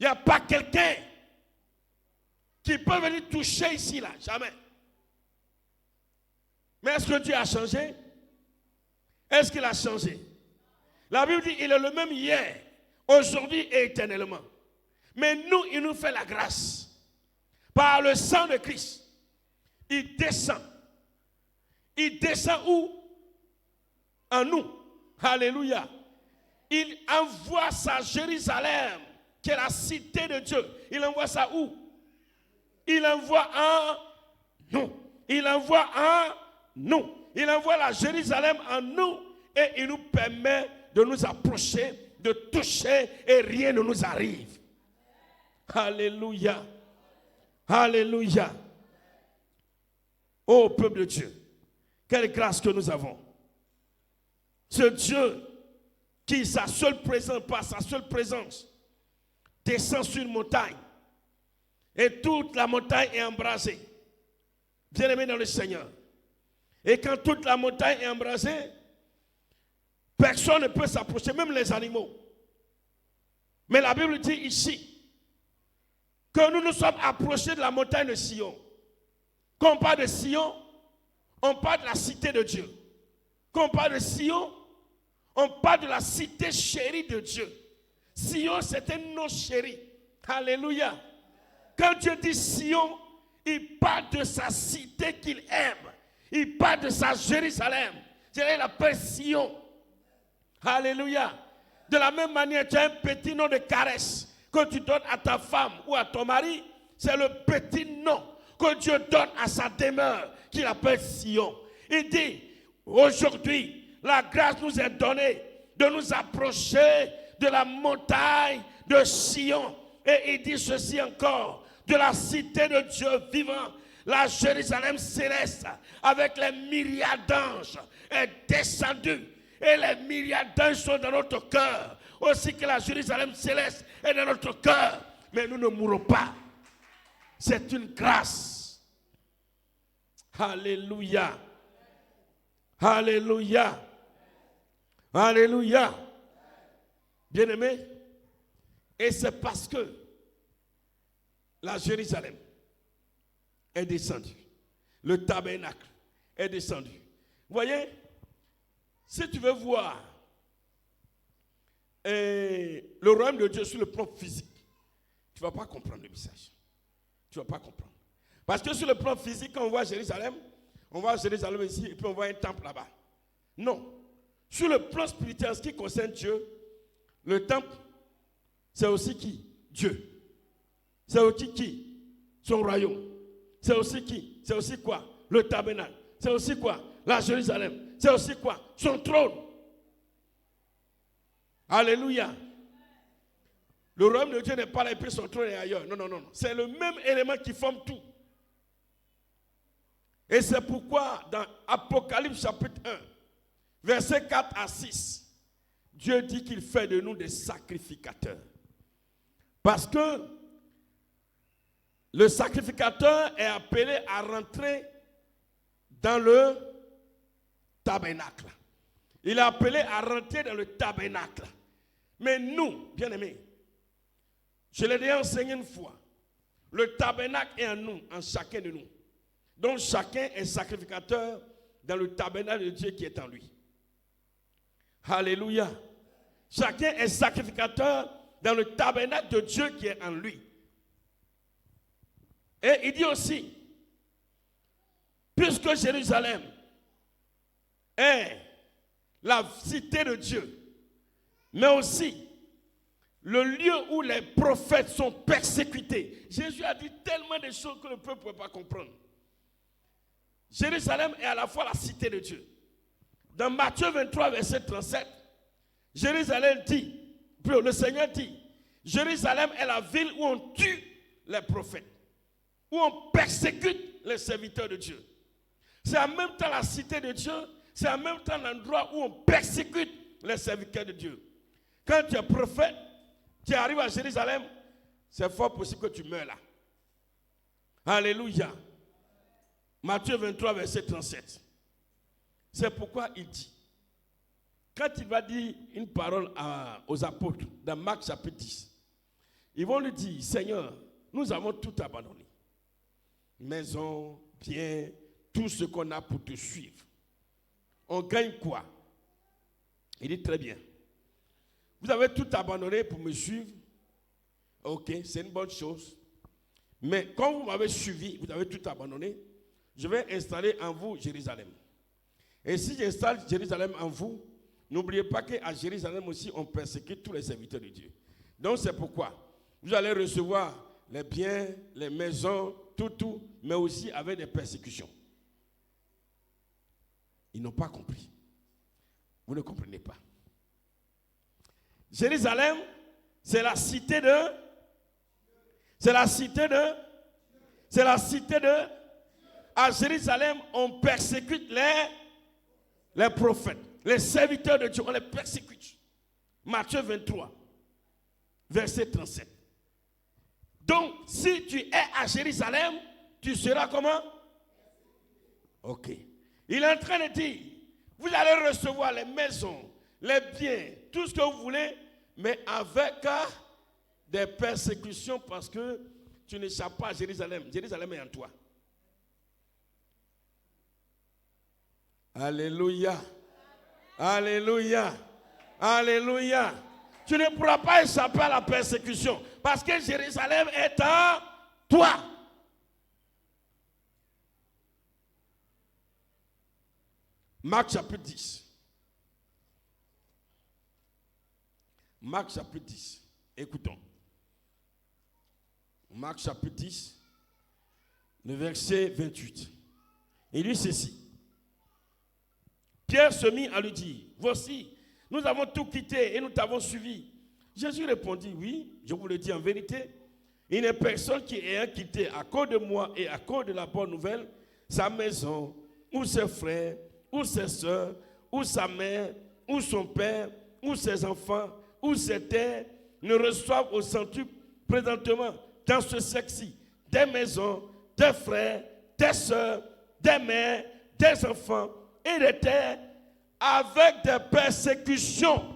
Il n'y a pas quelqu'un qui peut venir toucher ici, là. Jamais. Mais est-ce que Dieu a changé? Est-ce qu'il a changé? La Bible dit qu'il est le même hier, aujourd'hui et éternellement. Mais nous, il nous fait la grâce. Par le sang de Christ, il descend. Il descend où? En nous. Alléluia. Il envoie sa Jérusalem, qui est la cité de Dieu. Il envoie ça où? Il envoie en nous. Il envoie en nous. Il envoie la Jérusalem en nous et il nous permet de nous approcher, de toucher et rien ne nous arrive. Alléluia. Alléluia. Ô peuple de Dieu, quelle grâce que nous avons. Ce Dieu qui, sa seule présence, par sa seule présence, descend sur une montagne et toute la montagne est embrasée. Bien-aimés dans le Seigneur. Et quand toute la montagne est embrasée, personne ne peut s'approcher, même les animaux. Mais la Bible dit ici que nous nous sommes approchés de la montagne de Sion. Quand on parle de Sion, on parle de la cité de Dieu. Quand on parle de Sion, on parle de la cité chérie de Dieu. Sion, c'est un nom chéri. Alléluia. Quand Dieu dit Sion, il parle de sa cité qu'il aime. Il parle de sa Jérusalem. Il l'appelle Sion. Alléluia. De la même manière, tu as un petit nom de caresse que tu donnes à ta femme ou à ton mari. C'est le petit nom que Dieu donne à sa demeure qu'il appelle Sion. Il dit, aujourd'hui, la grâce nous est donnée de nous approcher de la montagne de Sion. Et il dit ceci encore, de la cité de Dieu vivant, la Jérusalem céleste, avec les myriades d'anges, est descendue. Et les myriades d'anges sont dans notre cœur. Aussi que la Jérusalem céleste est dans notre cœur. Mais nous ne mourrons pas. C'est une grâce. Alléluia. Alléluia. Alléluia. Bien-aimés, et c'est parce que la Jérusalem est descendue. Le tabernacle est descendu. Vous voyez, si tu veux voir le royaume de Dieu sur le plan physique, tu ne vas pas comprendre le message. Tu ne vas pas comprendre. Parce que sur le plan physique, quand on voit Jérusalem, on voit Jérusalem ici et puis on voit un temple là-bas. Non. Sur le plan spirituel, ce qui concerne Dieu, le temple, c'est aussi qui? Dieu. C'est aussi qui? Son royaume. C'est aussi qui? C'est aussi quoi? Le tabernacle. C'est aussi quoi? La Jérusalem. C'est aussi quoi? Son trône. Alléluia. Le royaume de Dieu n'est pas là et puis son trône est ailleurs. Non, non, non. C'est le même élément qui forme tout. Et c'est pourquoi dans Apocalypse chapitre 1, versets 4 à 6, Dieu dit qu'il fait de nous des sacrificateurs. Parce que le sacrificateur est appelé à rentrer dans le tabernacle. Il est appelé à rentrer dans le tabernacle. Mais nous, bien-aimés, je l'ai déjà enseigné une fois, le tabernacle est en nous, en chacun de nous. Donc chacun est sacrificateur dans le tabernacle de Dieu qui est en lui. Alléluia. Chacun est sacrificateur dans le tabernacle de Dieu qui est en lui. Et il dit aussi, puisque Jérusalem est la cité de Dieu, mais aussi le lieu où les prophètes sont persécutés. Jésus a dit tellement de choses que le peuple ne peut pas comprendre. Jérusalem est à la fois la cité de Dieu. Dans Matthieu 23, verset 37, Jérusalem dit, le Seigneur dit, Jérusalem est la ville où on tue les prophètes, où on persécute les serviteurs de Dieu. C'est en même temps la cité de Dieu, c'est en même temps l'endroit où on persécute les serviteurs de Dieu. Quand tu es prophète, tu arrives à Jérusalem, c'est fort possible que tu meurs là. Alléluia. Matthieu 23, verset 37. C'est pourquoi il dit, quand il va dire une parole aux apôtres, dans Marc chapitre 10, Ils vont lui dire, Seigneur, nous avons tout abandonné. Maison, bien, tout ce qu'on a pour te suivre. On gagne quoi? Il dit très bien. Vous avez tout abandonné pour me suivre. Ok, c'est une bonne chose. Mais quand vous m'avez suivi, vous avez tout abandonné, je vais installer en vous Jérusalem. Et si j'installe Jérusalem en vous, n'oubliez pas qu'à Jérusalem aussi, on persécute tous les serviteurs de Dieu. Donc c'est pourquoi vous allez recevoir les biens, les maisons, tout, mais aussi avec des persécutions. Ils n'ont pas compris. Vous ne comprenez pas. Jérusalem, c'est la cité de... À Jérusalem, on persécute les prophètes, les serviteurs de Dieu, on les persécute. Matthieu 23, verset 37. Donc, si tu es à Jérusalem, tu seras comment? Ok. Il est en train de dire, vous allez recevoir les maisons, les biens, tout ce que vous voulez, mais avec des persécutions parce que tu n'échappes pas à Jérusalem. Jérusalem est en toi. Alléluia. Alléluia. Alléluia. Tu ne pourras pas échapper à la persécution parce que Jérusalem est en toi. Marc chapitre 10. Marc chapitre 10. Écoutons. Marc chapitre 10, le verset 28. Il dit ceci. Pierre se mit à lui dire, voici, nous avons tout quitté et nous t'avons suivi. Jésus répondit, oui, je vous le dis en vérité, il n'y a personne qui ait quitté à cause de moi et à cause de la bonne nouvelle, sa maison, ou ses frères, ou ses soeurs, ou sa mère, ou son père, ou ses enfants, ou ses terres, ne reçoivent au centuple présentement dans ce sexe-ci des maisons, des frères, des soeurs, des mères, des enfants et des terres avec des persécutions